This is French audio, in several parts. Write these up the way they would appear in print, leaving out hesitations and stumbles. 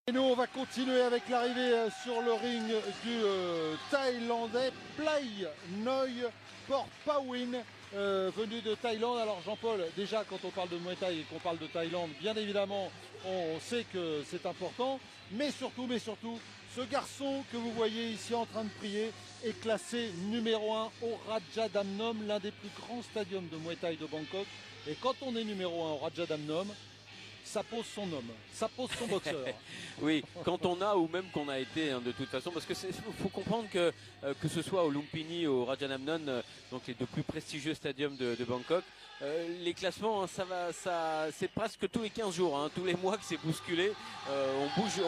Et nous, on va continuer avec l'arrivée sur le ring du Thaïlandais Plai Noi Portpawin, venu de Thaïlande. Alors Jean-Paul, déjà quand on parle de Muay Thai et qu'on parle de Thaïlande, bien évidemment, on sait que c'est important. Mais surtout, ce garçon que vous voyez ici en train de prier est classé numéro 1 au Rajadamnam, l'un des plus grands stadiums de Muay Thai de Bangkok. Et quand on est numéro 1 au Rajadamnam, ça pose son homme, ça pose son boxeur. Oui, quand on a ou même qu'on a été de toute façon, parce que faut comprendre que ce soit au Lumpini ou au Rajadamnam, donc les deux plus prestigieux stadiums de Bangkok, les classements, hein, c'est presque tous les 15 jours, hein, tous les mois que c'est bousculé, on bouge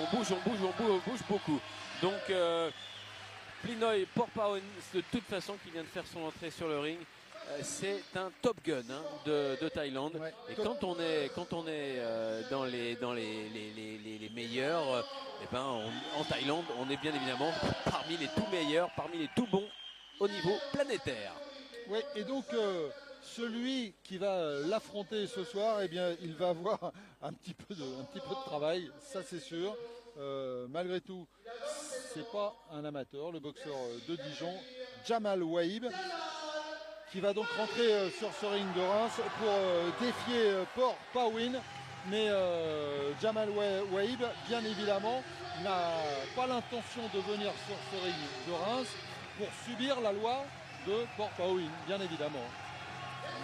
beaucoup. Donc Plai Noi Portpawin, de toute façon, qui vient de faire son entrée sur le ring. C'est un top gun hein, de Thaïlande. Ouais, et quand on est dans les meilleurs, en Thaïlande, on est bien évidemment parmi les tout meilleurs, parmi les tout bons au niveau planétaire. Oui, et donc celui qui va l'affronter ce soir, eh bien, il va avoir un petit peu de travail, ça c'est sûr. Malgré tout, c'est pas un amateur, le boxeur de Dijon, Jamal Waib, qui va donc rentrer sur ce ring de Reims pour défier Portpawin. Mais Jamal Waib, bien évidemment, n'a pas l'intention de venir sur ce ring de Reims pour subir la loi de Portpawin, bien évidemment.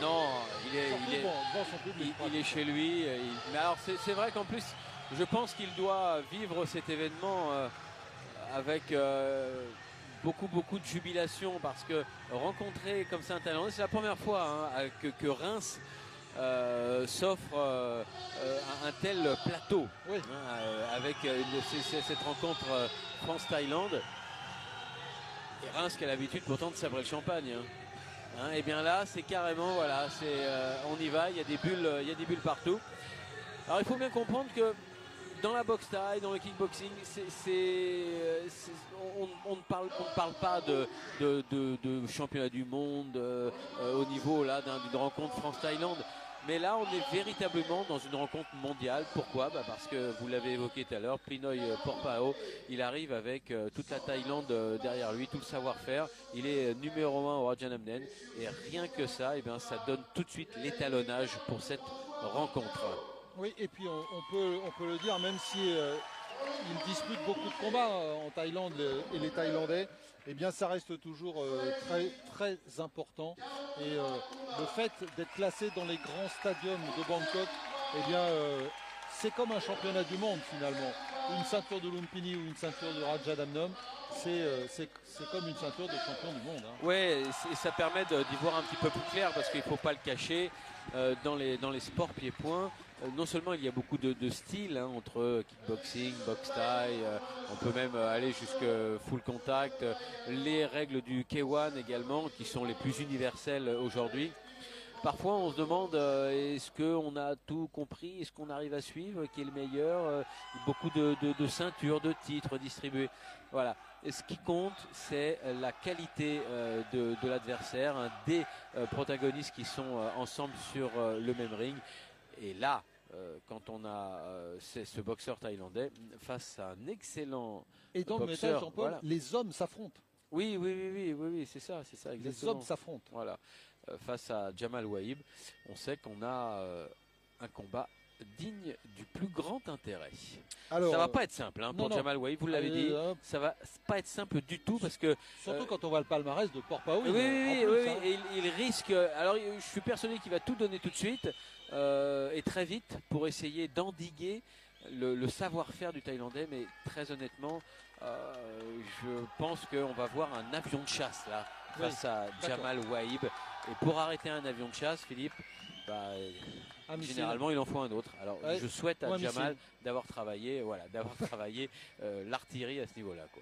Non, il est chez lui. Mais alors c'est vrai qu'en plus, je pense qu'il doit vivre cet événement avec beaucoup de jubilation, parce que rencontrer comme ça un Thaïlandais, c'est la première fois hein, que Reims s'offre un tel plateau, oui. Hein, avec cette rencontre France-Thaïlande. Et Reims qui a l'habitude pourtant de sabrer le champagne. Hein, et bien là, c'est carrément, voilà, on y va, il y a des bulles partout. Alors il faut bien comprendre que dans la boxe thaï, dans le kickboxing, on ne parle pas de championnat du monde au niveau là d'une rencontre France-Thaïlande. Mais là, on est véritablement dans une rencontre mondiale. Pourquoi ? Parce que vous l'avez évoqué tout à l'heure, Plai Noi Portpawin, il arrive avec toute la Thaïlande derrière lui, tout le savoir-faire. Il est numéro 1 au Rajadamnam. Et rien que ça, ça donne tout de suite l'étalonnage pour cette rencontre. Oui, et puis on peut le dire, même si il dispute beaucoup de combats en Thaïlande et les Thaïlandais, eh bien ça reste toujours très important. Et le fait d'être classé dans les grands stadiums de Bangkok, eh bien c'est comme un championnat du monde finalement. Une ceinture de Lumpini ou une ceinture de Rajadamnam, c'est comme une ceinture de champion du monde. Hein. Oui, et ça permet d'y voir un petit peu plus clair, parce qu'il ne faut pas le cacher. Dans les sports pieds-points, non seulement il y a beaucoup de styles hein, entre kickboxing, boxe thaï, on peut même aller jusque full contact, les règles du K1 également, qui sont les plus universelles aujourd'hui. Parfois on se demande est-ce qu'on a tout compris, est-ce qu'on arrive à suivre, qui est le meilleur, beaucoup de ceintures, de titres distribués. Voilà. Et ce qui compte, c'est la qualité de l'adversaire, hein, des protagonistes qui sont ensemble sur le même ring. Et là, quand on a ce boxeur thaïlandais face à un excellent et dans boxeur, le métal, Jean-Paul, voilà. Les hommes s'affrontent. Oui, c'est ça, exactement. Les hommes s'affrontent. Voilà. Face à Jamal Waib, on sait qu'on a un combat digne du plus grand intérêt. Alors, ça va pas être simple hein, pour Jamal Waib, vous l'avez dit, ça va pas être simple du tout, parce que surtout quand on voit le palmarès de Portpawin. Oui, et il risque. Alors je suis persuadé qu'il va tout donner tout de suite et très vite pour essayer d'endiguer le savoir-faire du Thaïlandais, mais très honnêtement, je pense qu'on va voir un avion de chasse là face à Jamal Waib. Et pour arrêter un avion de chasse, Philippe, généralement il en faut un autre. Alors je souhaite à Jamal d'avoir travaillé l'artillerie à ce niveau-là, quoi.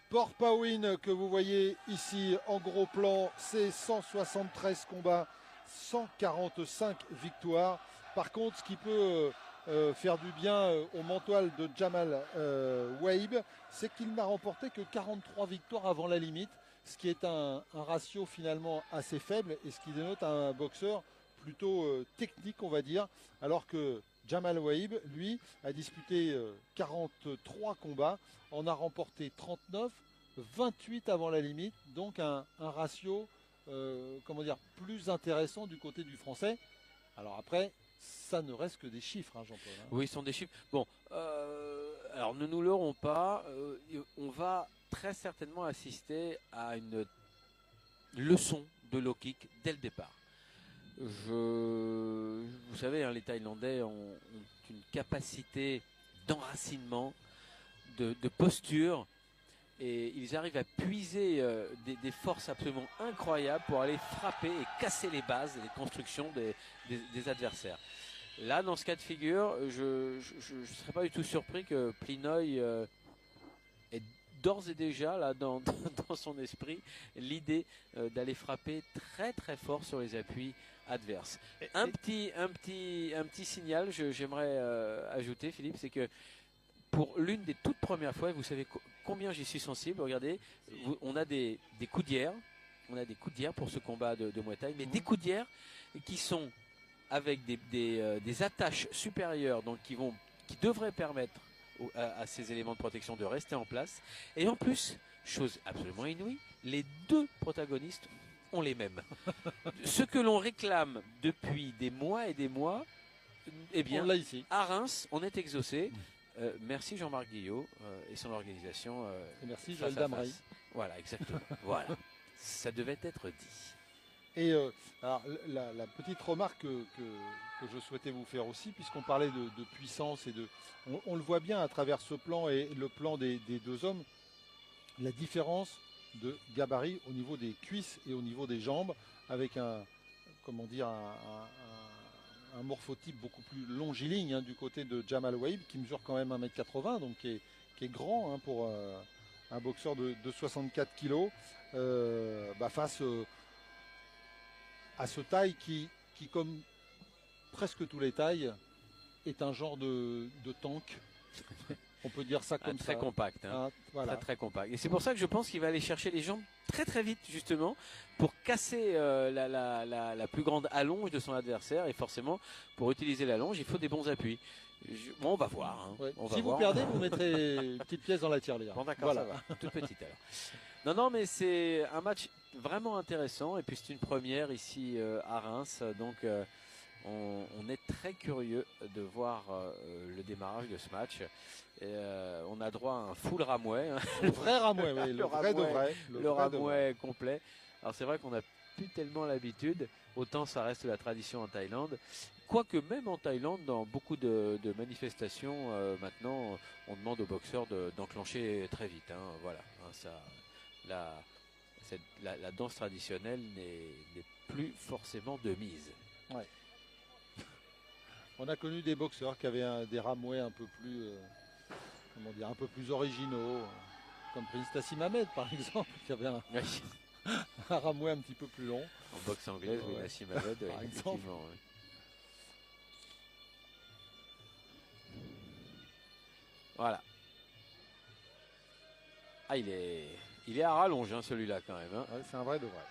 Portpawin que vous voyez ici en gros plan, c'est 173 combats, 145 victoires. Par contre, ce qui peut faire du bien au mental de Jamal Waib, c'est qu'il n'a remporté que 43 victoires avant la limite, ce qui est un ratio finalement assez faible et ce qui dénote un boxeur plutôt technique, on va dire, alors que Jamal Wahib, lui, a disputé 43 combats, en a remporté 39, 28 avant la limite, donc un ratio comment dire, plus intéressant du côté du français. Alors après, ça ne reste que des chiffres, hein, Jean-Paul. Hein. Oui, ce sont des chiffres. Bon, alors ne nous leurrons pas, on va très certainement assister à une leçon de low kick dès le départ. Vous savez, hein, les Thaïlandais ont une capacité d'enracinement, de posture, et ils arrivent à puiser des forces absolument incroyables pour aller frapper et casser les bases et les constructions des adversaires. Là, dans ce cas de figure, je ne serais pas du tout surpris que Plinoy ait d'ores et déjà là dans son esprit l'idée d'aller frapper très très fort sur les appuis adverses. Un petit signal, j'aimerais ajouter, Philippe, c'est que pour l'une des toutes premières fois, vous savez combien j'y suis sensible. Regardez, on a des coudières, pour ce combat de Muay Thai, mais des coudières qui sont avec des attaches supérieures, donc qui devraient permettre à ces éléments de protection de rester en place. Et en plus, chose absolument inouïe, les deux protagonistes ont les mêmes. Ce que l'on réclame depuis des mois et des mois, eh bien, ici. À Reims, on est exaucé. Merci Jean-Marc Guillot et son organisation. Et merci Joël Damray. Voilà, exactement. Voilà. Ça devait être dit. Et alors, la petite remarque que je souhaitais vous faire aussi, puisqu'on parlait de puissance et on le voit bien à travers ce plan et le plan des deux hommes, la différence de gabarit au niveau des cuisses et au niveau des jambes, avec un morphotype beaucoup plus longiligne, hein, du côté de Jamal Wahib, qui mesure quand même 1m80, donc qui est grand, hein, pour un boxeur de 64 kg, face à ce taille qui, comme presque tous les tailles, est un genre de tank. On peut dire ça comme très ça. Compact. Hein. Voilà. Très compact. Et c'est pour ça que je pense qu'il va aller chercher les jambes très très vite, justement, pour casser la plus grande allonge de son adversaire. Et forcément, pour utiliser l'allonge, il faut des bons appuis. On va voir. Hein. Ouais. Si vous perdez, vous mettrez une petite pièce dans la tirelire. Bon, d'accord, voilà. Ça va. Toute petite alors. Non, mais c'est un match vraiment intéressant. Et puis c'est une première ici à Reims. Donc on est très curieux de voir le démarrage de ce match. Et, on a droit à un full Ramouet. Hein. Le vrai Ramouet, oui, le vrai de vrai. Le Ramouet complet. Alors c'est vrai qu'on n'a plus tellement l'habitude. Autant ça reste la tradition en Thaïlande. Quoique même en Thaïlande, dans beaucoup de manifestations, maintenant, on demande aux boxeurs d'enclencher très vite. Hein, voilà. Hein, la danse traditionnelle n'est plus forcément de mise. Ouais. On a connu des boxeurs qui avaient des Ramouets un peu plus, un peu plus originaux, comme Prince Tassim Ahmed par exemple, qui avait un Ramouet un petit peu plus long. En boxe anglaise, oui, Nassim Ahmed, par exemple. Oui. Voilà. Ah, il est à rallonge, hein, celui-là quand même. Hein. Ouais, c'est un vrai de vrai.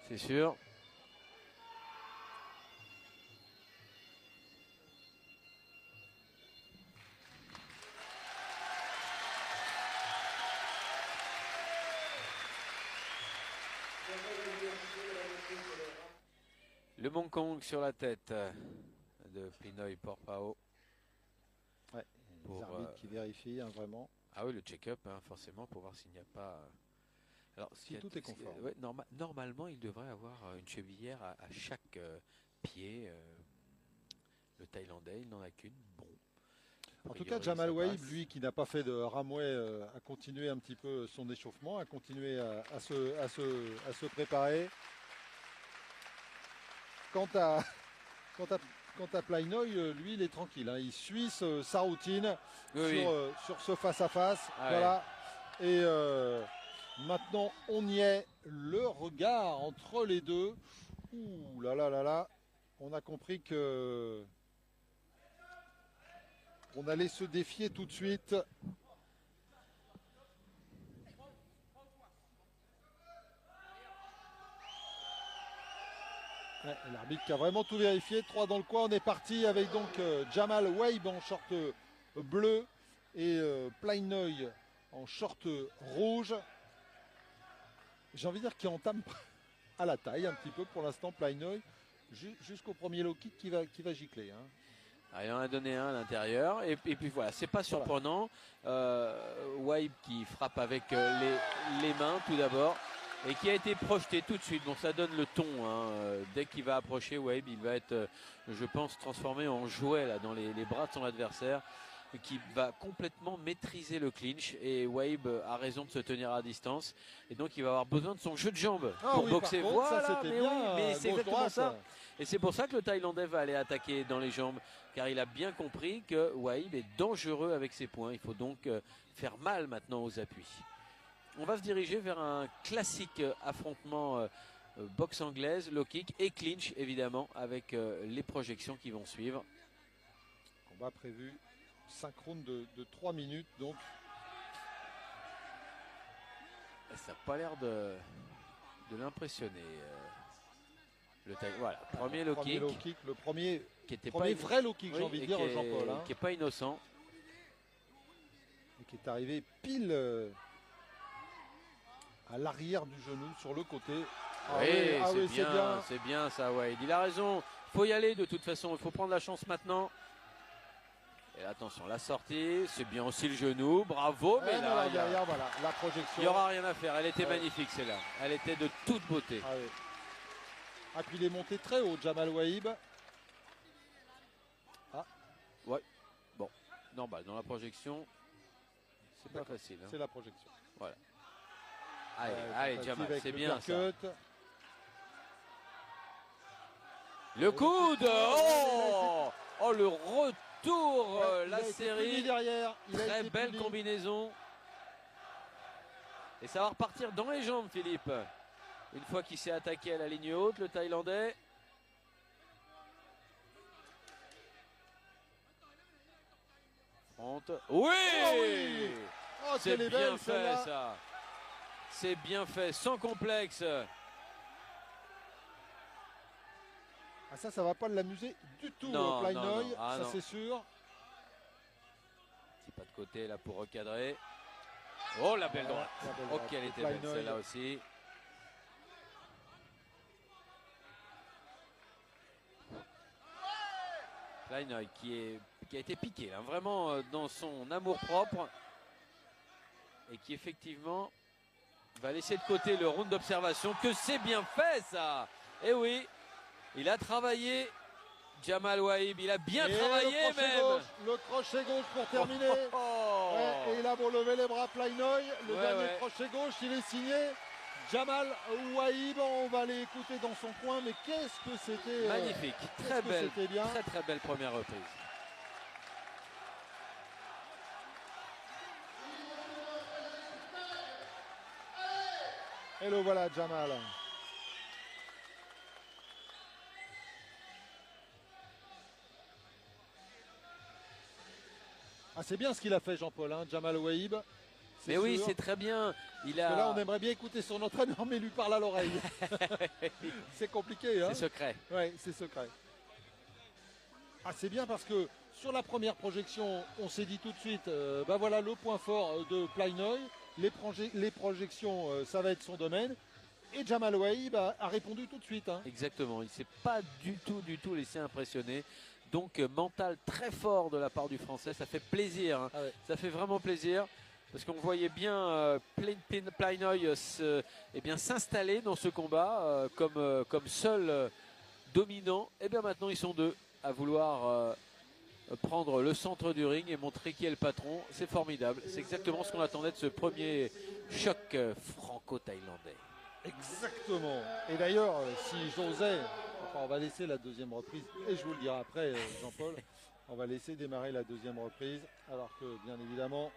C'est sûr. Le Mongkong sur la tête de Plinoy Porpao. Ouais, les arbitres qui vérifient, hein, vraiment. Ah oui, le check-up, hein, forcément, pour voir s'il n'y a pas... Alors, si tout est conforme. Normalement, il devrait avoir une chevillère à chaque pied. Le Thaïlandais, il n'en a qu'une. Bon. En tout cas, Jamal Wahib, lui, qui n'a pas fait de Ramouet, a continué un petit peu son échauffement, a continué à se préparer. Quant à Plinoy, lui, il est tranquille. Hein. Il suit sa routine sur ce face-à-face. Voilà. Et maintenant, on y est. Le regard entre les deux. Ouh là là là là. On a compris que on allait se défier tout de suite. Ouais, l'arbitre qui a vraiment tout vérifié. 3 dans le coin. On est parti avec donc Jamal Weib en short bleu et Pleinoy en short rouge. J'ai envie de dire qu'il entame à la taille un petit peu pour l'instant Pleinoy jusqu'au premier low kick qui va gicler. Hein. Ah, il en a donné un à l'intérieur et puis voilà, c'est pas surprenant. Weib qui frappe avec les mains tout d'abord et qui a été projeté tout de suite. Bon, ça donne le ton. Hein. Dès qu'il va approcher Weib, il va être, je pense, transformé en jouet là, dans les bras de son adversaire, qui va complètement maîtriser le clinch. Et Weib a raison de se tenir à distance. Et donc, il va avoir besoin de son jeu de jambes pour boxer. Contre, voilà, ça, mais, bien, oui, mais c'est exactement ça. Droite. Et c'est pour ça que le Thaïlandais va aller attaquer dans les jambes, car il a bien compris que Weib est dangereux avec ses poings. Il faut donc faire mal maintenant aux appuis. On va se diriger vers un classique affrontement boxe anglaise, low kick et clinch évidemment, avec les projections qui vont suivre. Combat prévu 5 rounds de 3 minutes donc. Ça n'a pas l'air de l'impressionner. Voilà, premier low kick. Le premier qui était premier pas vrai low kick, j'ai envie de dire, Jean-Paul. Hein. Qui n'est pas innocent. Et qui est arrivé pile à l'arrière du genou, sur le côté. C'est bien ça, Weib. Il a raison, il faut y aller de toute façon, il faut prendre la chance maintenant. Et attention, la sortie, c'est bien aussi le genou, bravo. Mais là, derrière, voilà, la projection. Il n'y aura rien à faire, elle était magnifique celle-là. Elle était de toute beauté. Ah, puis il est monté très haut, Jamal Weib. Ah. Ouais, bon, normal, dans la projection, c'est pas facile. Hein. C'est la projection. Voilà. Allez, Jamal, c'est bien ça. Le coude, oh, le retour, la série, derrière. Très belle combinaison. Et ça va repartir dans les jambes, Philippe. Une fois qu'il s'est attaqué à la ligne haute, le Thaïlandais. Oui, c'est bien fait ça. C'est bien fait, sans complexe. Ah, ça va pas l'amuser du tout, Pleinoy, ça c'est sûr. Petit pas de côté là pour recadrer. Oh, la belle droite. Ok, elle était belle celle-là aussi. Pleinoy qui a été piqué là, vraiment dans son amour-propre. Et qui effectivement va laisser de côté le round d'observation. Que c'est bien fait ça. Et oui, il a travaillé, Jamal Weib, il a bien travaillé même. Le crochet gauche pour terminer. Ouais, et il a beau lever les bras, Pleinoy. Le dernier crochet gauche, il est signé. Jamal Weib, on va aller écouter dans son coin, mais qu'est-ce que c'était magnifique, très belle, très belle première reprise. Et le voilà, Jamal. Ah, c'est bien ce qu'il a fait, Jean-Paul, hein, Jamal Weib. Mais sûr. Oui, c'est très bien. Là, on aimerait bien écouter son entraîneur, mais lui parle à l'oreille. C'est compliqué. Hein. C'est secret. Oui, c'est secret. Ah, c'est bien parce que sur la première projection, on s'est dit tout de suite, voilà le point fort de Pleinoy. Les projections, ça va être son domaine. Et Jamal Weib a répondu tout de suite. Hein. Exactement, il ne s'est pas du tout laissé impressionner. Donc mental très fort de la part du Français, ça fait plaisir. Hein. Ça fait vraiment plaisir. Parce qu'on voyait bien Pleinoy s'installer dans ce combat comme seul dominant. Et bien maintenant ils sont deux à vouloir prendre le centre du ring et montrer qui est le patron. C'est formidable. C'est exactement ce qu'on attendait de ce premier choc franco-thaïlandais. Exactement. Et d'ailleurs, si j'osais, on va laisser la deuxième reprise, et je vous le dirai après, Jean-Paul, on va laisser démarrer la deuxième reprise, alors que bien évidemment,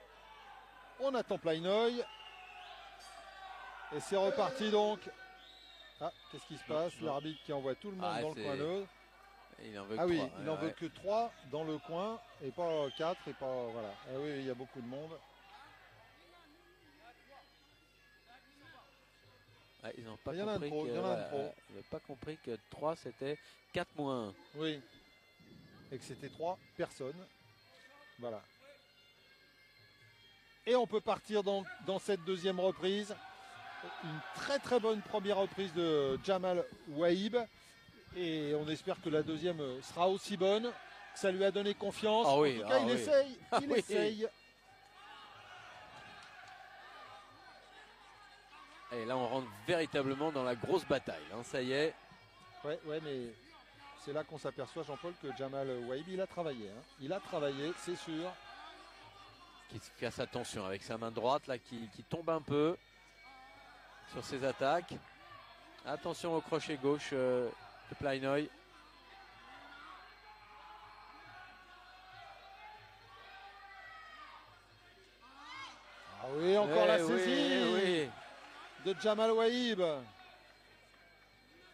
on attend Pleinoy. Et c'est reparti donc. Ah, qu'est-ce qui se passe? L'arbitre qui envoie tout le monde dans le coin neutre. Il en veut ah oui, 3, il n'en veut que 3 dans le coin, et pas 4, et pas... Voilà. Ah oui, il y a beaucoup de monde. Ouais, ils n'ont pas Il y en a un compris trop, que, il y en a un voilà, trop. ils n'avaient pas compris que 3 c'était 4 moins 1. Oui. Et que c'était 3 personnes. Voilà. Et on peut partir dans cette deuxième reprise. Une très très bonne première reprise de Jamal Wahib. Et on espère que la deuxième sera aussi bonne. Que ça lui a donné confiance. Ah oui, En tout cas, ah il oui. essaye. Ah Il oui. essaye. Et là, on rentre véritablement dans la grosse bataille. Hein, ça y est. Ouais, mais c'est là qu'on s'aperçoit, Jean-Paul, que Jamal Wahib, il a travaillé. Hein. Il a travaillé, c'est sûr. Qui se casse attention avec sa main droite là, qui tombe un peu sur ses attaques. Attention au crochet gauche de Pleinoy. Ah oui, encore la saisie de Jamal Wahib.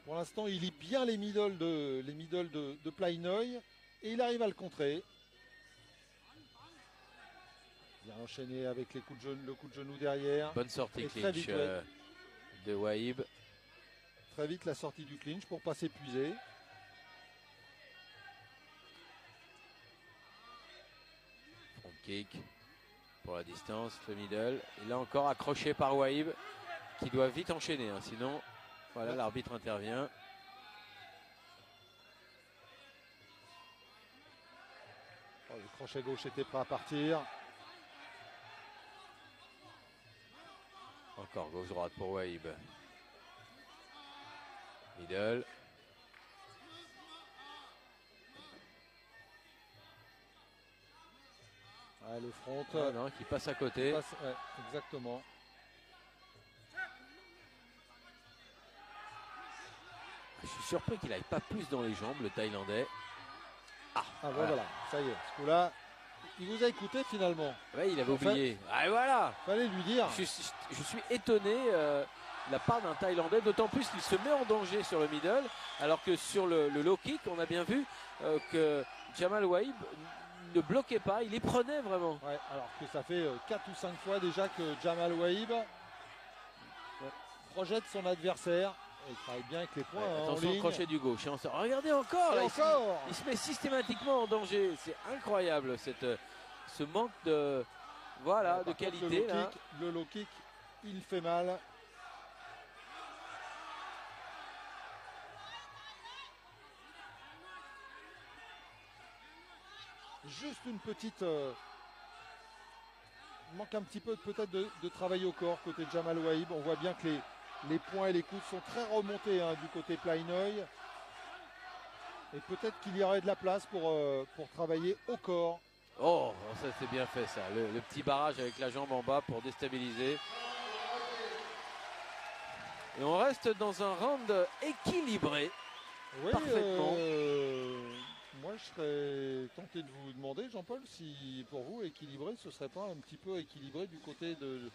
Pour l'instant, il lit bien les middle de Pleinoy et il arrive à le contrer. Bien enchaîné avec le coup de genou derrière. Bonne sortie Et très clinch vite, de Wahib. Très vite la sortie du clinch pour pas s'épuiser. Front kick pour la distance, le middle. Et là encore accroché par Wahib qui doit vite enchaîner. Hein, sinon, voilà, l'arbitre intervient. Oh, le crochet gauche était prêt à partir. Encore gauche-droite pour Wahib. Middle. Ah, le front. Ah non, qui passe à côté. Ouais, exactement. Je suis surpris qu'il n'aille pas plus dans les jambes, le Thaïlandais. Ah voilà, ça y est. Ce coup-là, il vous a écouté finalement. Ouais, il avait oublié. Ah, et voilà. Fallait lui dire. Je suis étonné de la part d'un Thaïlandais, d'autant plus qu'il se met en danger sur le middle, alors que sur le low kick, on a bien vu que Jamal Wahib ne bloquait pas, il les prenait vraiment. Ouais, alors que ça fait 4 ou 5 fois déjà que Jamal Wahib projette son adversaire. Et il travaille bien avec les points. Ouais, en attention au ligne. crochet du gauche. Regardez encore, là, encore. il se met systématiquement en danger. C'est incroyable ce manque de, voilà, de qualité. Le low kick, il fait mal. Juste une petite... il manque un petit peu peut-être de travail au corps côté de Jamal Wahib. On voit bien que les poings et les coudes sont très remontés du côté Pleinoy. Et peut-être qu'il y aurait de la place pour travailler au corps. Oh, ça c'est bien fait ça. Le petit barrage avec la jambe en bas pour déstabiliser. Et on reste dans un round équilibré. Oui, parfaitement. Moi je serais tenté de vous demander, Jean-Paul, si pour vous équilibré, ce serait pas un petit peu équilibré du côté de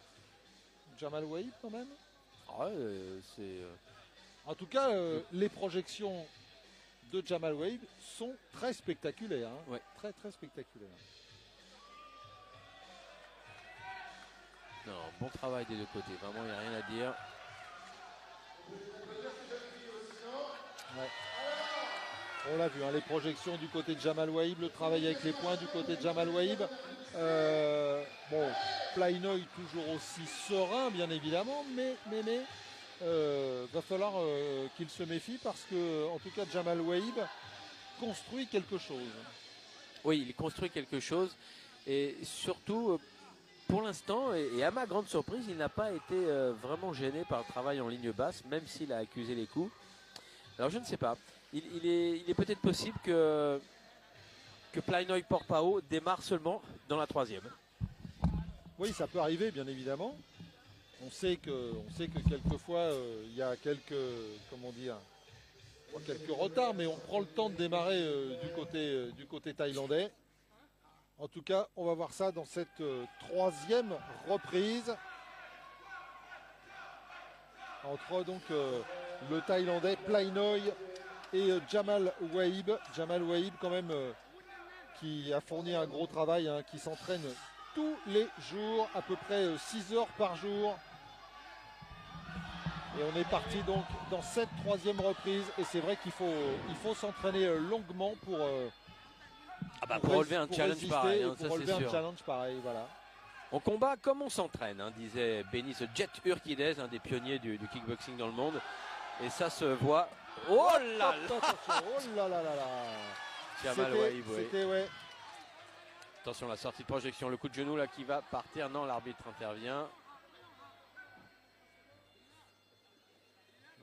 Jamal Wahib quand même. En tout cas, les projections de Jamal Wahib sont très spectaculaires. Hein. Ouais. Très très spectaculaires. Non, bon travail des deux côtés. Vraiment, il n'y a rien à dire. Ouais. On l'a vu, les projections du côté de Jamal Wahib, le travail avec les points du côté de Jamal Wahib. Pleinoy toujours aussi serein, bien évidemment, mais va falloir qu'il se méfie parce que, en tout cas, Jamal Wahib construit quelque chose. Oui, il construit quelque chose et surtout, pour l'instant, et à ma grande surprise, il n'a pas été vraiment gêné par le travail en ligne basse, même s'il a accusé les coups. Alors je ne sais pas. Il est peut-être possible que Pleinoy Porpao démarre seulement dans la troisième. Oui, ça peut arriver, bien évidemment. On sait que quelquefois il y a quelques retards, mais on prend le temps de démarrer du côté thaïlandais. En tout cas, on va voir ça dans cette troisième reprise entre donc le Thaïlandais Pleinoy et Jamal Wahib. Jamal Wahib quand même qui a fourni un gros travail, qui s'entraîne tous les jours, à peu près 6 heures par jour. Et on est parti donc dans cette troisième reprise. Et c'est vrai qu'il faut s'entraîner longuement pour relever un challenge résister pareil. et Hein, pour ça, relever c'est sûr. un challenge pareil. Voilà. On combat comme on s'entraîne, hein, disait Benny, ce Jet Urquidez, un des pionniers du kickboxing dans le monde. Et ça se voit. Oh là là, Attention, oh là là là là. Jamal Waïb, oui. C'était, ouais. Attention, la sortie de projection, le coup de genou là qui va partir. Non, l'arbitre intervient.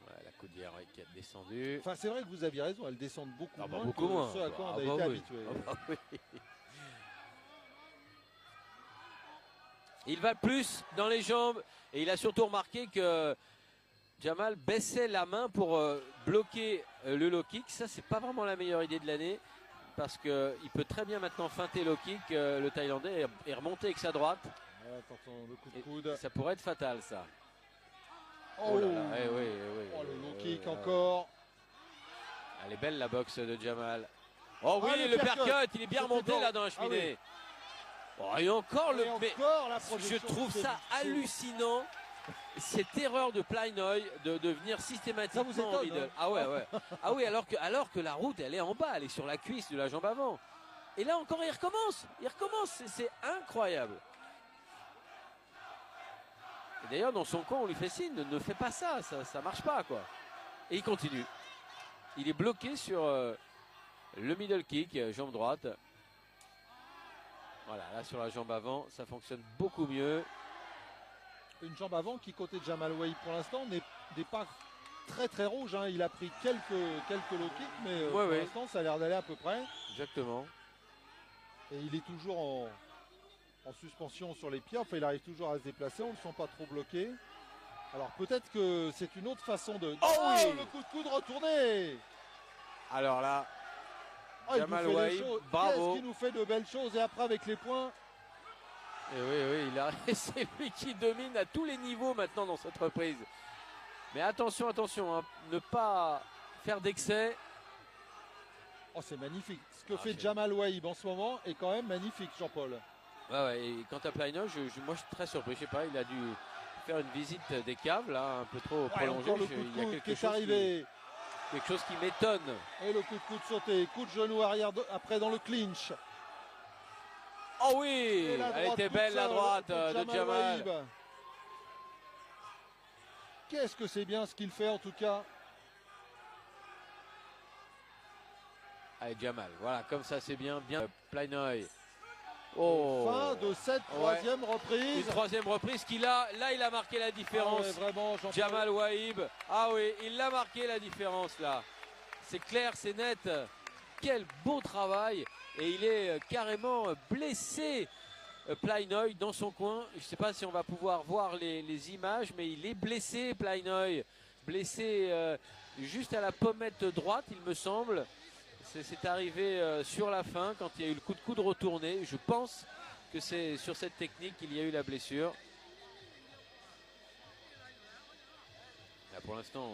Ouais, la coudière qui a descendu. Enfin, c'est vrai que vous aviez raison, elles descendent beaucoup moins beaucoup que moins. ce à quoi on a Ah été bah oui. habitué. Ah bah oui. Il va plus dans les jambes et il a surtout remarqué que Jamal baissait la main pour bloquer le low kick. Ça, c'est pas vraiment la meilleure idée de l'année parce qu'il peut très bien maintenant feinter low kick, le Thaïlandais, et remonter avec sa droite. Ouais, attention, le coup de coude. Ça pourrait être fatal, ça. Oh, là là, eh oui, eh oui. Oh, le low kick encore. Elle est belle la boxe de Jamal. Oh oui, Ah, le percut, il est bien C'était remonté bon. là dans la Ah cheminée. oui. Oh, et encore Et encore la je projection, trouve ça c'est- hallucinant. Cette erreur de Pleinoy de venir systématiquement Ça vous étonne, en middle. hein. Ah ouais, ouais. Ah oui, alors que la route elle est en bas, elle est sur la cuisse de la jambe avant. Et là encore il recommence, c'est incroyable. Et d'ailleurs dans son camp on lui fait signe, ne fais pas ça marche pas quoi. Et il continue. Il est bloqué sur le middle kick, jambe droite. Voilà, là sur la jambe avant, ça fonctionne beaucoup mieux. Une jambe avant qui, côté de Jamal Waïb, pour l'instant, n'est pas très très rouge. Hein. Il a pris quelques low kicks, mais pour l'instant, ça a l'air d'aller à peu près. Exactement. Et il est toujours en suspension sur les pieds. Enfin, il arrive toujours à se déplacer. On ne le sent pas trop bloqué. Alors peut-être que c'est une autre façon de... Oh oui, le coup de coude retourné. Alors là, Oh, il Jamal nous fait des Waïb, choses. bravo. Qu'est-ce qu'il nous fait de belles choses. Et après, avec les points... Et oui, c'est lui qui domine à tous les niveaux maintenant dans cette reprise. Mais attention, hein, ne pas faire d'excès. Oh, c'est magnifique. Ce que fait Jamal Waïb en ce moment est quand même magnifique, Jean-Paul. Ouais, et quant à Pleinoy, moi je suis très surpris. Je sais pas, il a dû faire une visite des caves là, un peu trop prolongée. Le coup de coude qui est arrivé. Quelque chose qui m'étonne. Et le coup de coude sauté, coup de genou arrière après dans le clinch. Oh oui, elle était belle la droite de Jamal. Waïb. Qu'est-ce que c'est bien ce qu'il fait en tout cas. Allez Jamal, voilà, comme ça c'est bien Pleinoy. Oh. Fin de cette troisième reprise. Une troisième reprise il a marqué la différence. Ah ouais, vraiment, Jamal Waïb. Ah oui, il a marqué la différence là. C'est clair, c'est net. Quel beau travail. Et il est carrément blessé, Pleinoy, dans son coin. Je ne sais pas si on va pouvoir voir les images, mais il est blessé, Pleinoy. Blessé juste à la pommette droite, il me semble. C'est arrivé sur la fin, quand il y a eu le coup de coude retourné. Je pense que c'est sur cette technique qu'il y a eu la blessure. Là, pour l'instant,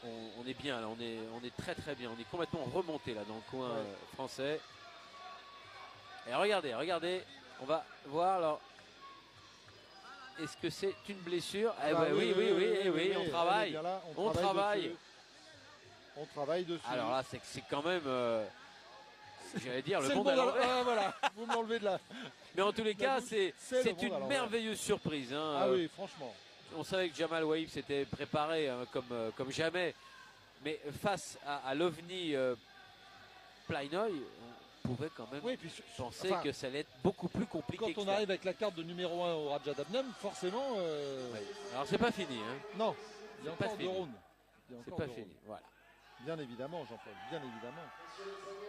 on est bien, là, on est très très bien. On est complètement remonté là dans le coin français. Et regardez, on va voir alors. Est-ce que c'est une blessure? Oui, on travaille. On travaille. On travaille dessus. Alors là, c'est quand même, j'allais dire, le monde à l'envers. l'envers. Voilà, vous me l'enlevez de là. Mais en tous les cas, c'est une merveilleuse surprise. Hein. Ah oui, franchement. On savait que Jamal Waïb s'était préparé hein, comme jamais. Mais face à l'OVNI Pleinoy, on pouvait quand même penser que ça allait être beaucoup plus compliqué. Quand on arrive avec la carte de numéro 1 au Raja Dabnam, forcément... Alors c'est pas fini. Hein. Non, il y a encore 2 rounds. C'est pas fini, voilà. Bien évidemment, Jean-Paul, bien évidemment.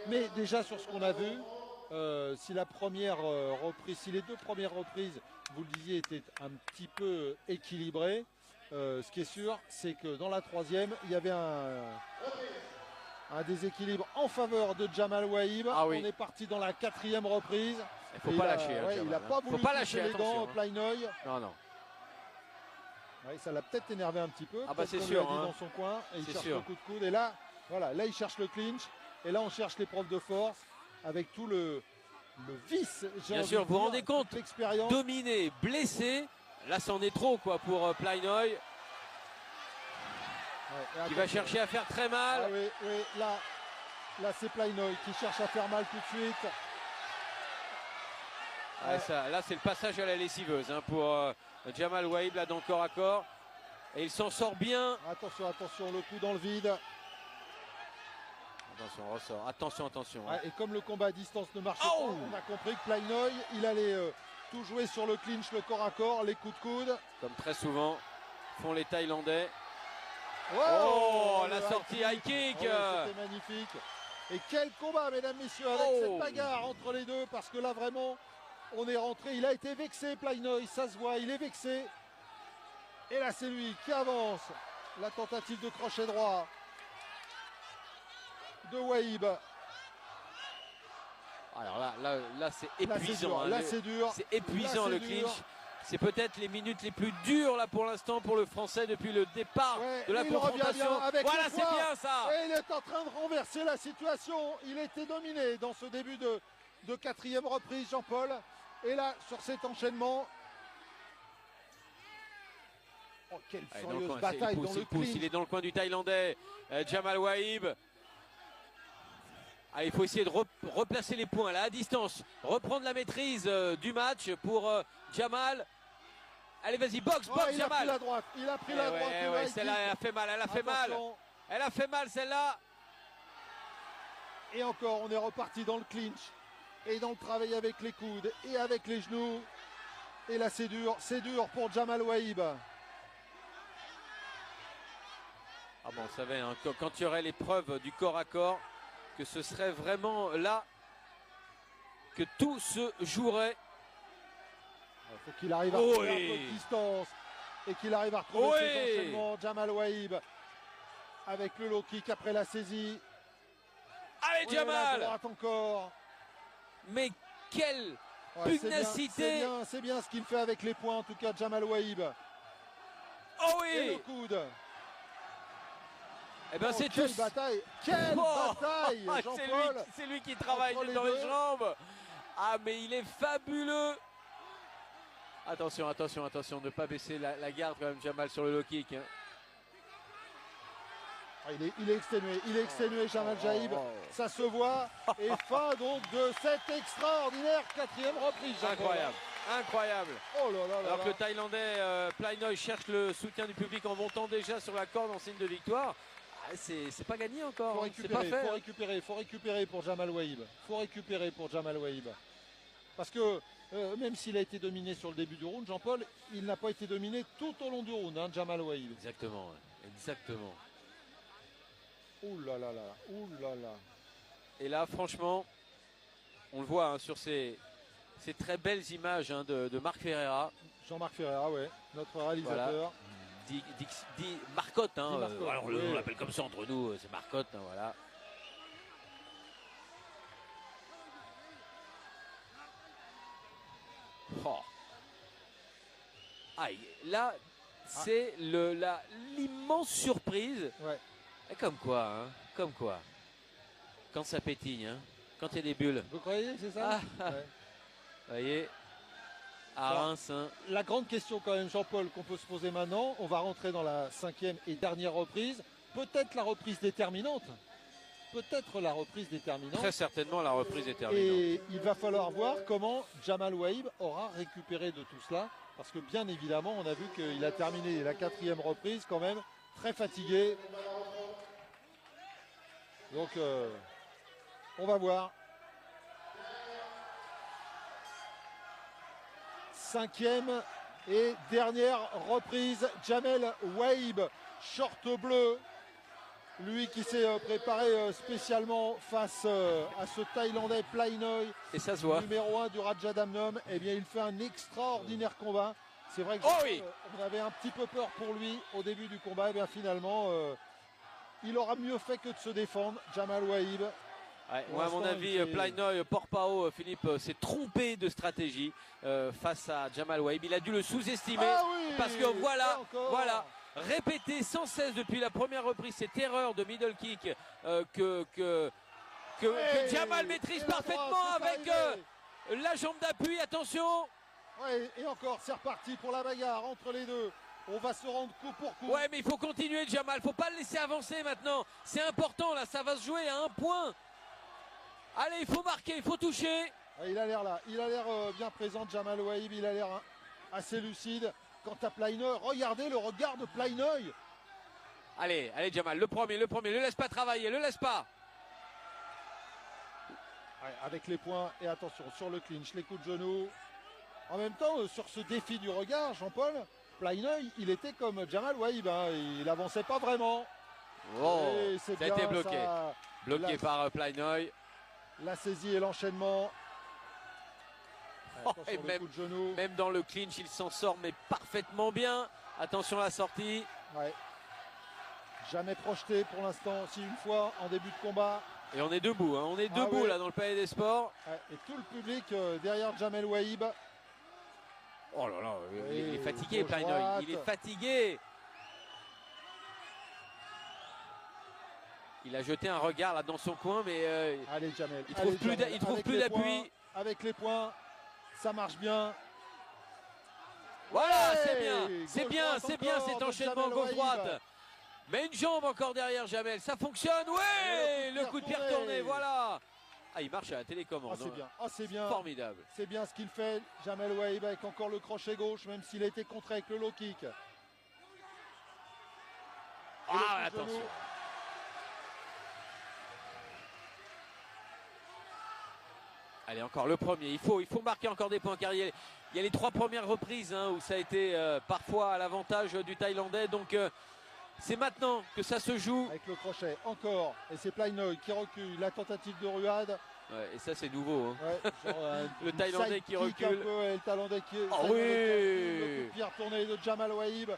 Mais déjà sur ce qu'on a vu, si la première reprise, si les deux premières reprises, vous le disiez, étaient un petit peu équilibrées, ce qui est sûr, c'est que dans la troisième, il y avait un déséquilibre en faveur de Jamal Waïb. Ah oui. On est parti dans la quatrième reprise. Il ne faut pas lâcher. Il n'a pas voulu toucher les dents, Pleinoy. Non. Ouais, ça l'a peut-être énervé un petit peu. Ah bah c'est sûr. sûr. Il a dit dans son coin et il cherche le coup de coude. Et là, voilà, là il cherche le clinch. Et là on cherche l'épreuve de force avec tout le vice. Bien sûr, vous vous rendez compte, l'expérience. Dominé, blessé. Là c'en est trop quoi pour Pleinoy. Ouais, qui va chercher à faire très mal. Ah oui, oui, là c'est Plainoy qui cherche à faire mal tout de suite. Ouais, ça, là, c'est le passage à la lessiveuse hein, pour Jamal Waïb, là, dans le corps à corps. Et il s'en sort bien. Attention, attention, le coup dans le vide. Attention, ressort. Attention, attention. Ouais, et comme le combat à distance ne marche Oh, pas, on a compris que Plainoy, il allait tout jouer sur le clinch, le corps à corps, les coups de coude. Comme très souvent font les Thaïlandais. Oh, la sortie high kick. C'était magnifique. Et quel combat, mesdames, messieurs, avec cette bagarre entre les deux, parce que là, vraiment, on est rentré. Il a été vexé, Plainoy, ça se voit, il est vexé. Et là, c'est lui qui avance. La tentative de crochet droit de Waïb. Alors là c'est épuisant. Là, c'est dur. C'est épuisant le clinch. C'est peut-être les minutes les plus dures là pour l'instant pour le Français depuis le départ de la confrontation. Voilà, c'est bien ça. Et il est en train de renverser la situation. Il était dominé dans ce début de quatrième reprise, Jean-Paul. Et là, sur cet enchaînement. Oh, quelle furieuse bataille dans le clinch. Il est dans le coin du Thaïlandais. Jamal Waïb. Ah, il faut essayer de replacer les points là à distance. Reprendre la maîtrise du match pour Jamal. Allez, vas-y, boxe, il Jamal. A pris la droite. Il a pris la droite. Ouais, celle-là, elle a fait mal. Elle a fait mal. Elle a fait mal, celle-là. Et encore, on est reparti dans le clinch. Et dans le travail avec les coudes et avec les genoux. Et là, c'est dur pour Jamal Waïb. Ah bon, on savait, hein, quand il y aurait l'épreuve du corps à corps, que ce serait vraiment là que tout se jouerait. Il faut qu'il arrive à retrouver un peu de distance et qu'il arrive à retrouver ses enchaînements. Jamal Waïb avec le low kick après la saisie. Allez, Jamal, la droite encore. Mais quelle pugnacité. C'est bien ce qu'il fait avec les points, en tout cas, Jamal Waïb. Oh oui. Et le coude. Eh ben, c'est quelle bataille. Quelle bataille, Jean-Paul. C'est lui qui travaille dans les jambes. Ah, mais il est fabuleux. Attention, attention, attention, ne pas baisser la garde quand même, Jamal, sur le low kick. Hein. Il est exténué, Jamal Waïb. Ça se voit. Et fin donc de cette extraordinaire quatrième reprise. Incroyable, incroyable. Oh là là là. Alors que le Thaïlandais Plainoy cherche le soutien du public en montant déjà sur la corde en signe de victoire. C'est pas gagné encore. Faut récupérer pour Jamal Waïb. Parce que même s'il a été dominé sur le début du round, Jean-Paul, il n'a pas été dominé tout au long du round, hein, Jamal Waïb. Exactement, exactement. Ouh là là là, ouh là là. Et là, franchement, on le voit hein, sur ces très belles images hein, de Marc Ferreira. Jean-Marc Ferreira, ouais, notre réalisateur. Voilà. Dit Marcotte, hein, Marcotte, alors on l'appelle comme ça entre nous, c'est Marcotte, hein, voilà. Oh. Aïe, là, c'est l'immense surprise. Ouais. Et comme quoi, hein, comme quoi. Quand ça pétille, hein, quand il y a des bulles. Vous croyez, c'est ça? Ouais. Vous voyez, à Reims. Hein. La grande question quand même, Jean-Paul, qu'on peut se poser maintenant, on va rentrer dans la cinquième et dernière reprise. Peut-être la reprise déterminante. Très certainement la reprise déterminante. Et il va falloir voir comment Jamal Waïb aura récupéré de tout cela. Parce que bien évidemment, on a vu qu'il a terminé la quatrième reprise quand même, très fatigué. Donc, on va voir. Cinquième et dernière reprise, Jamal Waïb, short bleu. Lui qui s'est préparé spécialement face à ce Thaïlandais Plainoy. Et ça se voit. Numéro 1 du Rajadamnam. Eh bien, il fait un extraordinaire combat. C'est vrai que on avait un petit peu peur pour lui au début du combat. Et bien finalement, il aura mieux fait que de se défendre, Jamal Waïb. Ouais, moi, à mon avis, Plainoy, Porpao, Philippe s'est trompé de stratégie face à Jamal Waïb. Il a dû le sous-estimer parce que voilà, répété sans cesse depuis la première reprise cette erreur de middle kick que Jamal maîtrise parfaitement avec la jambe d'appui. Attention. Ouais, et encore, c'est reparti pour la bagarre entre les deux. On va se rendre coup pour coup. Ouais, mais il faut continuer, Jamal. Faut pas le laisser avancer maintenant. C'est important, là. Ça va se jouer à 1 point. Allez, il faut marquer, il faut toucher. Il a l'air là. Il a l'air bien présent, Jamal Waïb. Il a l'air assez lucide. Quant à Pleinoy, regardez le regard de Pleinoy. Allez, allez, Jamal. Le premier. Le laisse pas travailler. Le laisse pas. Ouais, avec les points. Et attention, sur le clinch, les coups de genoux. En même temps, sur ce défi du regard, Jean-Paul, Pleinoy, il était comme Jamal Waïb, hein, il avançait pas vraiment. Oh, ça a été bloqué. Bloqué par Pleinoy. La saisie et l'enchaînement. Oh, et même dans le clinch, il s'en sort mais parfaitement bien. Attention à la sortie. Ouais. Jamais projeté pour l'instant, si une fois en début de combat. Et on est debout, hein. On est debout ouais. Là dans le Palais des Sports. Ouais. Et tout le public derrière Jamal Waïb. Oh là là, il est fatigué, Pleinoy. Il est fatigué. Il a jeté un regard là dans son coin, mais allez, Jamel. Il trouve plus d'appui. Avec les points, ça marche bien. Voilà, c'est bien cet enchaînement gauche-droite. Mais une jambe encore derrière Jamel, ça fonctionne, ouais, le coup de pied retourné, voilà. Ah, il marche à la télécommande. C'est bien. Formidable. C'est bien ce qu'il fait, Jamal Waïb, avec encore le crochet gauche, même s'il a été contré avec le low kick. Ah, attention. Allez, encore le premier. Il faut marquer encore des points car il y a les 3 premières reprises où ça a été parfois à l'avantage du Thaïlandais. Donc c'est maintenant que ça se joue. Avec le crochet, encore. Et c'est Pleinoy qui recule. La tentative de ruade. Ouais, et ça c'est nouveau. Hein. Ouais, genre, le Thaïlandais qui recule. Le Thaïlandais qui est. Oh oui. Le coup de pied retourné de Jamal Waïb.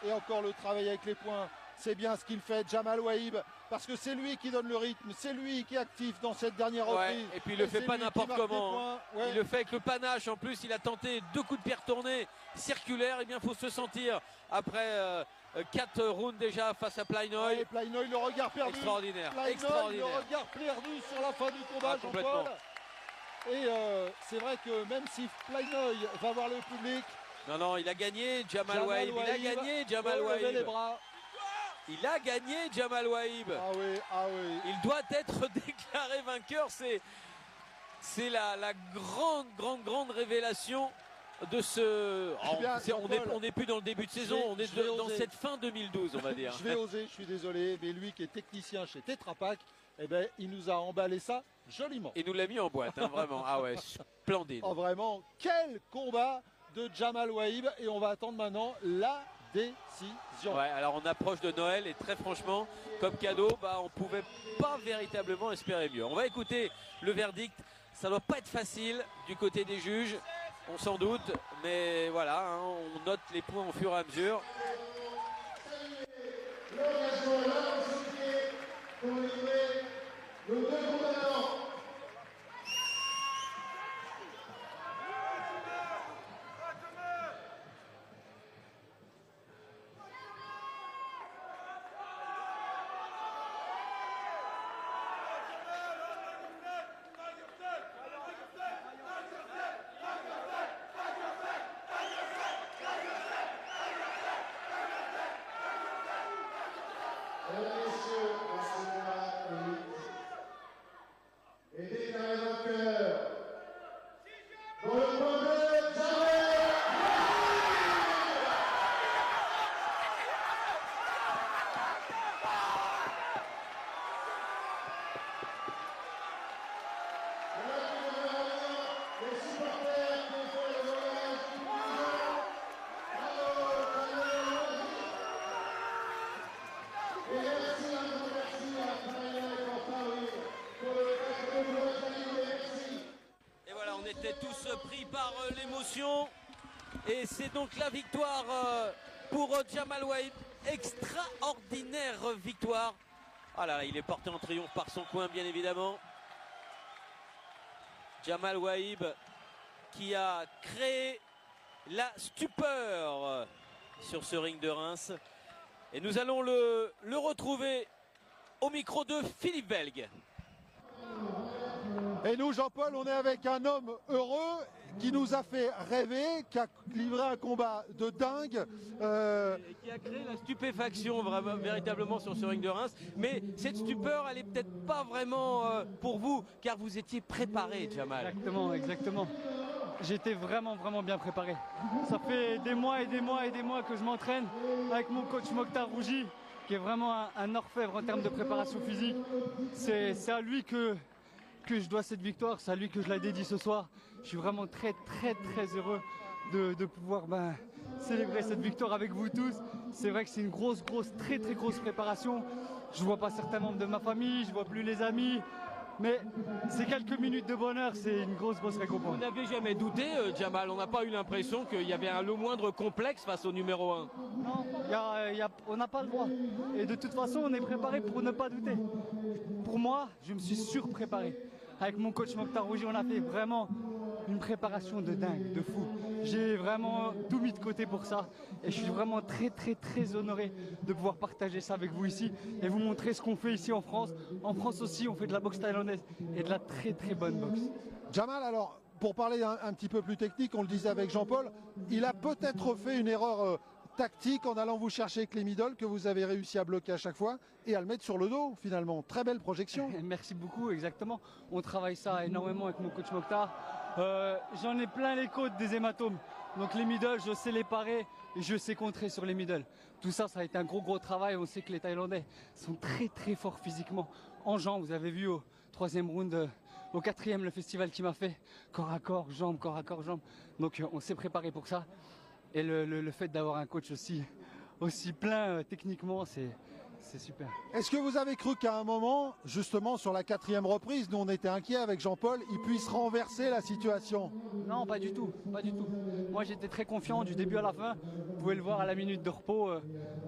Et encore le travail avec les points. C'est bien ce qu'il fait, Jamal Waïb, parce que c'est lui qui donne le rythme, c'est lui qui est actif dans cette dernière reprise. Et puis il le fait pas n'importe comment. Il le fait avec le panache. En plus, il a tenté 2 coups de pied retournés circulaires. Et bien, il faut se sentir après 4 rounds déjà face à Pleinoy. Et Pleinoy, le regard perdu. Extraordinaire. Le regard perdu sur la fin du combat, Jean-Paul. Et c'est vrai que même si Pleinoy va voir le public. Non, il a gagné, Jamal Waïb. Il a gagné, Jamal Waïb. Les bras. Il a gagné, Jamal Waïb. Ah oui. Il doit être déclaré vainqueur. C'est la grande révélation de ce. On n'est plus dans le début de saison, on est dans cette fin 2012, on va dire. Je vais oser, je suis désolé, mais lui qui est technicien chez Tetra Pak, il nous a emballé ça joliment. Il nous l'a mis en boîte, vraiment. Ah ouais, splendide. Oh, vraiment, quel combat de Jamal Waïb, et on va attendre maintenant la décision. Ouais, alors on approche de Noël et très franchement, comme cadeau, on pouvait pas véritablement espérer mieux. On va écouter le verdict. Ça doit pas être facile du côté des juges, on s'en doute, mais voilà, on note les points au fur et à mesure. Pris par l'émotion et c'est donc la victoire pour Jamal Waïb, extraordinaire victoire. Ah là, il est porté en triomphe par son coin bien évidemment. Jamal Waïb qui a créé la stupeur sur ce ring de Reims et nous allons le retrouver au micro de Philippe Belgue. Et nous, Jean-Paul, on est avec un homme heureux qui nous a fait rêver, qui a livré un combat de dingue. Et qui a créé la stupéfaction vraiment, véritablement sur ce ring de Reims. Mais cette stupeur, elle est peut-être pas vraiment pour vous, car vous étiez préparé, Jamal. Exactement, exactement. J'étais vraiment bien préparé. Ça fait des mois et des mois et des mois que je m'entraîne avec mon coach Mokhtar Rougi, qui est vraiment un orfèvre en termes de préparation physique. C'est à lui que je dois cette victoire, c'est à lui que je la dédie ce soir. Je suis vraiment très heureux de pouvoir célébrer cette victoire avec vous tous. C'est vrai que c'est une très grosse préparation. Je ne vois pas certains membres de ma famille, je ne vois plus les amis. Mais ces quelques minutes de bonheur, c'est une grosse récompense. Vous n'avez jamais douté, Jamal? On n'a pas eu l'impression qu'il y avait le moindre complexe face au numéro 1. Non, on n'a pas le droit. Et de toute façon, on est préparé pour ne pas douter. Pour moi, je me suis surpréparé. Avec mon coach Mokhtar Rougi, on a fait vraiment une préparation de dingue, de fou. J'ai vraiment tout mis de côté pour ça. Et je suis vraiment très honoré de pouvoir partager ça avec vous ici et vous montrer ce qu'on fait ici en France. En France aussi, on fait de la boxe thaïlandaise et de la très bonne boxe. Jamal, alors, pour parler un petit peu plus technique, on le disait avec Jean-Paul, il a peut-être fait une erreur tactique en allant vous chercher avec les middle que vous avez réussi à bloquer à chaque fois et à le mettre sur le dos finalement. Très belle projection. Merci beaucoup, exactement. On travaille ça énormément avec mon coach Mokhtar. J'en ai plein les côtes des hématomes. Donc les middle, je sais les parer et je sais contrer sur les middle. Tout ça, ça a été un gros travail. On sait que les Thaïlandais sont très forts physiquement. En jambes, vous avez vu au 3e round, au 4e, le festival qui m'a fait corps à corps, jambes, corps à corps, jambes. Donc on s'est préparé pour ça. Et le fait d'avoir un coach aussi plein techniquement, c'est super. Est-ce que vous avez cru qu'à un moment, justement sur la 4e reprise, nous on était inquiets avec Jean-Paul, il puisse renverser la situation? Non, pas du tout. Moi j'étais très confiant du début à la fin. Vous pouvez le voir à la minute de repos.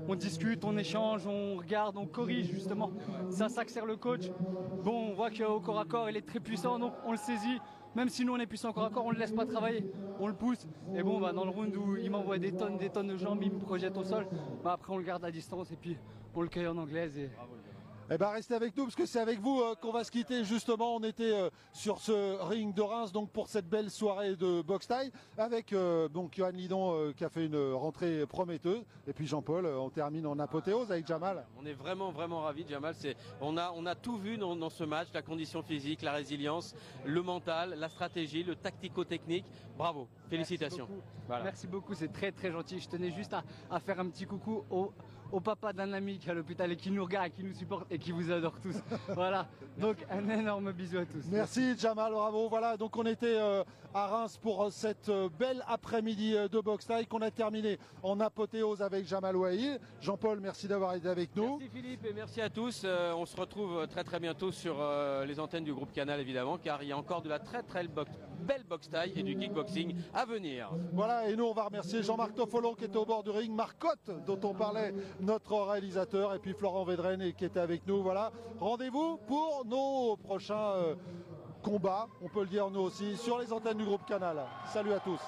On discute, on échange, on regarde, on corrige justement. Ça sert le coach. Bon, on voit qu'au corps à corps il est très puissant, donc on le saisit. Même si nous on est puissant au corps à corps, on ne le laisse pas travailler, on le pousse. Et bon, dans le round où il m'envoie des tonnes de jambes, il me projette au sol, après on le garde à distance et puis on le cueille en anglaise. Eh ben restez avec nous parce que c'est avec vous qu'on va se quitter justement. On était sur ce ring de Reims donc pour cette belle soirée de boxe thaï avec donc Yohan Lidon qui a fait une rentrée prometteuse et puis Jean-Paul. On termine en apothéose avec Jamal. On est vraiment ravis, Jamal. On a tout vu dans ce match, la condition physique, la résilience, le mental, la stratégie, le tactico-technique. Bravo, félicitations. Merci beaucoup, c'est très gentil. Je tenais juste à faire un petit coucou au papa d'un ami qui est à l'hôpital et qui nous regarde, et qui nous supporte et qui vous adore tous. Voilà, donc un énorme bisou à tous. Merci Jamal, bravo. Voilà, donc on était à Reims pour cette belle après-midi de boxe thaï qu'on a terminé en apothéose avec Jamal Ouahil. Jean-Paul, merci d'avoir été avec nous. Merci Philippe et merci à tous. On se retrouve très bientôt sur les antennes du groupe Canal évidemment, car il y a encore de la très belle boxe thaï et du kickboxing à venir. Voilà, et nous on va remercier Jean-Marc Toffolon qui était au bord du ring, Marc Cotte dont on parlait, notre réalisateur, et puis Florent Védrenne qui était avec nous. Voilà, rendez-vous pour nos prochains combats, on peut le dire nous aussi, sur les antennes du groupe Canal. Salut à tous.